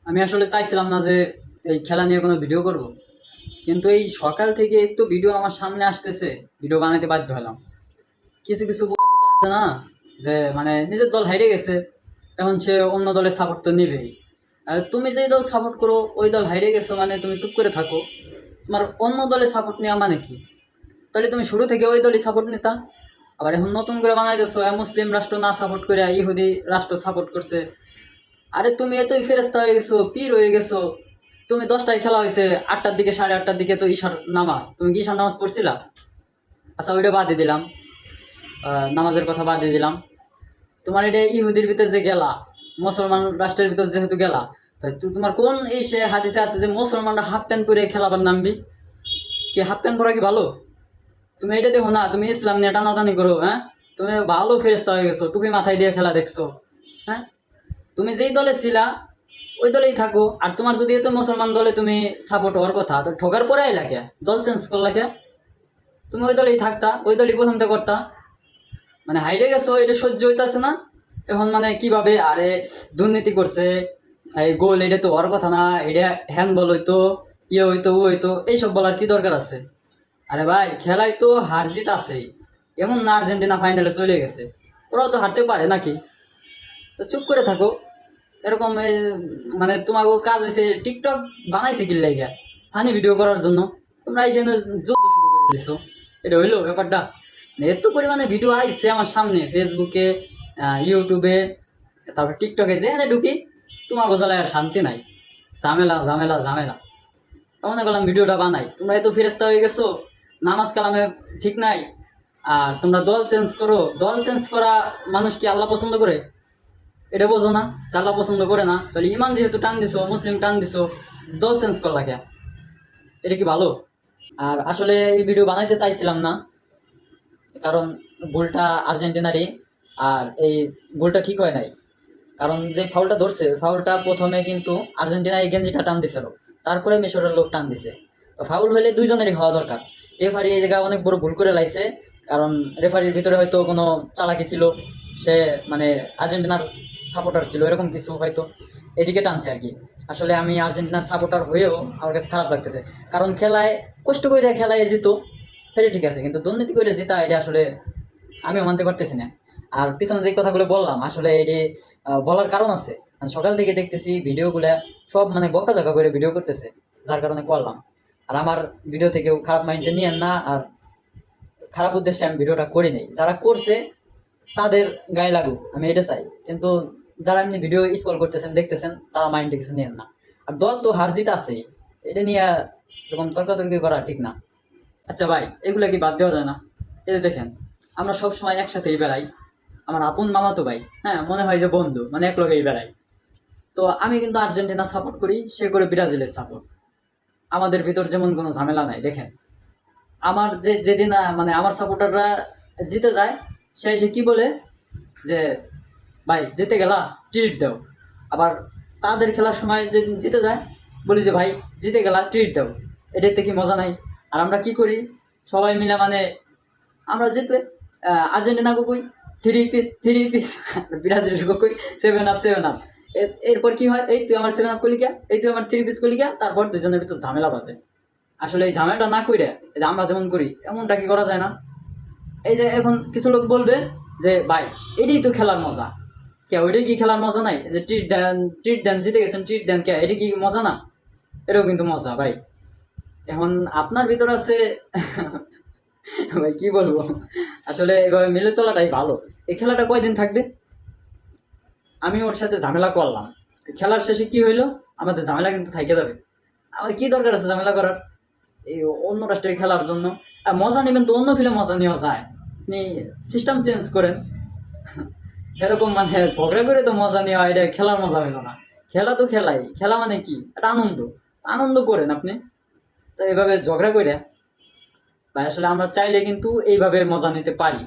আমি আসলে চাইছিলাম না যে এই খেলা নিয়ে কোনো ভিডিও করব, কিন্তু এই সকাল থেকে একটু ভিডিও আমার সামনে আসতেছে, ভিডিও বানাইতে বাধ্য হলাম। কিছু কিছু বোকা আছে না, যে মানে নিজের দল হাইরে গেছে, এখন সে অন্য দলের সাপোর্ট তো নিবেই। আর তুমি যেই দল সাপোর্ট করো ওই দল হাইরে গেছো মানে তুমি চুপ করে থাকো, তোমার অন্য দলে সাপোর্ট নেওয়া মানে কি? তাহলে তুমি শুরু থেকে ওই দলই সাপোর্ট নিতা। আবার এখন নতুন করে বানাই দিচ্ছ মুসলিম রাষ্ট্র না সাপোর্ট করে ইহুদি রাষ্ট্র সাপোর্ট করছে। আরে তুমি এতই ফেরেস্তা হয়ে গেছো, পীর হয়ে গেছো। তুমি 10টায় খেলা হয়েছে, 8টার দিকে 8:30টার দিকে তো ঈশার নামাজ, তুমি কি ঈশার নামাজ পড়ছিলা? আচ্ছা ওইটা বাদ দিয়ে দিলাম, নামাজের কথা বাদ দিয়ে দিলাম। তোমার এটা ইহুদির ভিতর যে গেলা, মুসলমান রাষ্ট্রের ভিতর যেহেতু গেলা, তাই তোমার কোন এই সে হাদিসে আছে যে মুসলমানরা হাফ প্যান্ট পরে খেলাবার নামবি? কি হাফ প্যান্ট পরা কি ভালো? তুমি এটা দেখো না, তুমি ইসলাম নিয়ে টানাটানি করো। হ্যাঁ, তুমি ভালো ফেরেস্তা হয়ে গেছো, টুপি মাথায় দিয়ে খেলা দেখছো। হ্যাঁ, তুমি যেই দলে ছিলা ওই দলেই থাকো। আর তোমার যদি এত মুসলমান দলে তুমি সাপোর্ট হওয়ার কথা, তো ঠকার পরে লাগে দল চেঞ্জ করলা কে? তুমি ওই দলেই থাকতা, ওই দলই প্রথমটা করতা। মানে হাইরে গেছো, এটা সহ্য হইতাছে না এখন। মানে কিভাবে আরে দুর্নীতি করছে, এই গোল এটা তো হওয়ার কথা না, এটা হ্যান্ড বল হইতো, ইয়ে হইতো ও হইতো, এইসব বলার কি দরকার আছে? আরে ভাই খেলায় তো হার জিত আছেই। এমন না আর্জেন্টিনা ফাইনালে চলে গেছে, ওরাও তো হারতে পারে নাকি? তো চুপ করে থাকো। এরকম মানে তোমাকে কাজ হয়েছে টিকটক বানাইছে কি লাইগা? ফানি ভিডিও করার জন্য তোমরা এই জন্য যুদ্ধ শুরু করে দিছো। এটা হইলো ব্যাপারটা? মানে এত পরিমাণে ভিডিও আইছে আমার সামনে, ফেসবুকে, ইউটিউবে, তারপর টিকটকে, যেখানে ঢুকি তোমাকে জ্বালায় আর শান্তি নাই। ঝামেলা ঝামেলা ঝামেলা। মনে করলাম ভিডিওটা বানাই, তোমরা এত ফেরেস্তা হয়ে গেছো, নামাজ কালামে ঠিক নাই। আর তোমরা দল চেঞ্জ করো, দল চেঞ্জ করা মানুষ কি আল্লাহ পছন্দ করে? এটা বোঝো না? আল্লাহ পছন্দ করে না, তাহলে ইমান যেহেতু টান দিছো, মুসলিম টান দিছো, দল চেঞ্জ করলা কে? এটা কি ভালো? আর আসলে এই ভিডিও বানাইতে চাইছিলাম না, কারণ গোলটা আর্জেন্টিনারই। আর এই গোলটা ঠিক হয় নাই, কারণ যে ফাউলটা ধরছে ফাউলটা প্রথমে কিন্তু আর্জেন্টিনা এই গেঞ্জিটা টান দিছিল, তারপরে মিশরের লোক টান দিছে। তো ফাউল হলে দুইজনেরই হওয়া দরকার। রেফারি এই জায়গায় অনেক বড় ভুল করে লাইছে, কারণ রেফারির ভিতরে হয়তো কোনো চালাকি ছিল। সে মানে আর্জেন্টিনার সাপোর্টার ছিল এরকম কিছু হয়তো, এদিকে টানছে আর কি। আসলে আমি আর্জেন্টিনার সাপোর্টার হয়েও আমার কাছে খারাপ লাগতেছে, কারণ খেলায় কষ্ট করে খেলায় জিতো, সেটা ঠিক আছে, কিন্তু দুর্নীতি করে জেতা এটা আসলে আমিও মানতে পারতেছি না। আর পিছনে যে কথাগুলো বললাম আসলে এটি বলার কারণ আছে। মানে সকাল থেকে দেখতেছি ভিডিওগুলা সব মানে বকাঝকা করে ভিডিও করতেছে, যার কারণে করলাম। আর আমার ভিডিও থেকেও খারাপ মাইন্ডে নিয়েন না, আর খারাপ উদ্দেশ্যে আমি ভিডিওটা করি নাই। যারা করছে তাদের গায়ে লাগুক, আমি এটা চাই। কিন্তু যারা এমনি ভিডিও স্ক্রল করতেছেন দেখতেছেন তারা মাইন্ডে কিছু নিয়েন না। আর দল তো হার জিত আছেই, এটা নিয়ে এরকম তর্কাতর্কি করা ঠিক না। আচ্ছা ভাই, এগুলা কি বাদ দেওয়া যায় না? এই যে দেখেন, আমরা সব সময় একসাথেই বেড়াই, আমার আপন মামাতো ভাই, হ্যাঁ মনে হয় যে বন্ধু, মানে এক লগেই বেড়াই। তো আমি কিন্তু আর্জেন্টিনা সাপোর্ট করি, সে করে ব্রাজিলের সাপোর্ট। আমাদের ভিতর যেমন কোনো ঝামেলা নাই। দেখেন, আমার যে যেদিন মানে আমার সাপোর্টাররা জিতে যায়, সে এসে কি বলে যে ভাই জিতে গেলা, ট্রিট দাও। আবার তাদের খেলার সময় যেদিন জিতে যায়, বলি যে ভাই জিতে গেলা, ট্রিট দাও। এটাতে কি মজা নাই? আর আমরা কি করি সবাই মিলে, মানে আমরা জিতলে আর্জেন্টিনাকে কই 3 পিস 3 পিস, ব্রাজিলের কই 7 আপ 7 আপ। এরপর কি হয়, এই তুই আমার 7 আপ করলি গিয়া, এই তুই আমার 3 পিস করলি গিয়া, তারপর দুজনের ভিতর ঝামেলা বাজে। আসলে এই ঝামেলাটা না কইরে, এই যে আমরা যেমন করি এমনটা কি করা যায় না? এই যে এখন কিছু লোক বলবে যে ভাই এটাই তো খেলার মজা, কে ওইটাই কি খেলার মজা নাই? যে ট্রিট দেন, ট্রিট দেন, জিতে গেছেন ট্রিট দেন, কে এটা কি মজা না? এটাও কিন্তু মজা ভাই। এখন আপনার ভিতর আছে ভাই কি বলবো, আসলে এভাবে মিলে চলাটাই ভালো। এই খেলাটা কয়দিন থাকবে? আমি ওর সাথে ঝামেলা করলাম, খেলার শেষে কি হইলো? আমাদের ঝামেলা কিন্তু থাইকে যাবে। আমার কি দরকার আছে ঝামেলা করার এই অন্য রাষ্ট্রের খেলার জন্য? আর মজা নেবেন তো অন্য ফিল্মে মজা নেওয়া যায়, আপনি সিস্টেম চেঞ্জ করেন। এরকম মানে ঝগড়া করে তো মজা নেওয়া, এটা খেলার মজা হইলো না। খেলা তো খেলাই, খেলা মানে কি এটা আনন্দ, আনন্দ করেন আপনি। তো এইভাবে ঝগড়া করে ভাই আসলে আমরা চাইলে কিন্তু এইভাবে মজা নিতে পারি।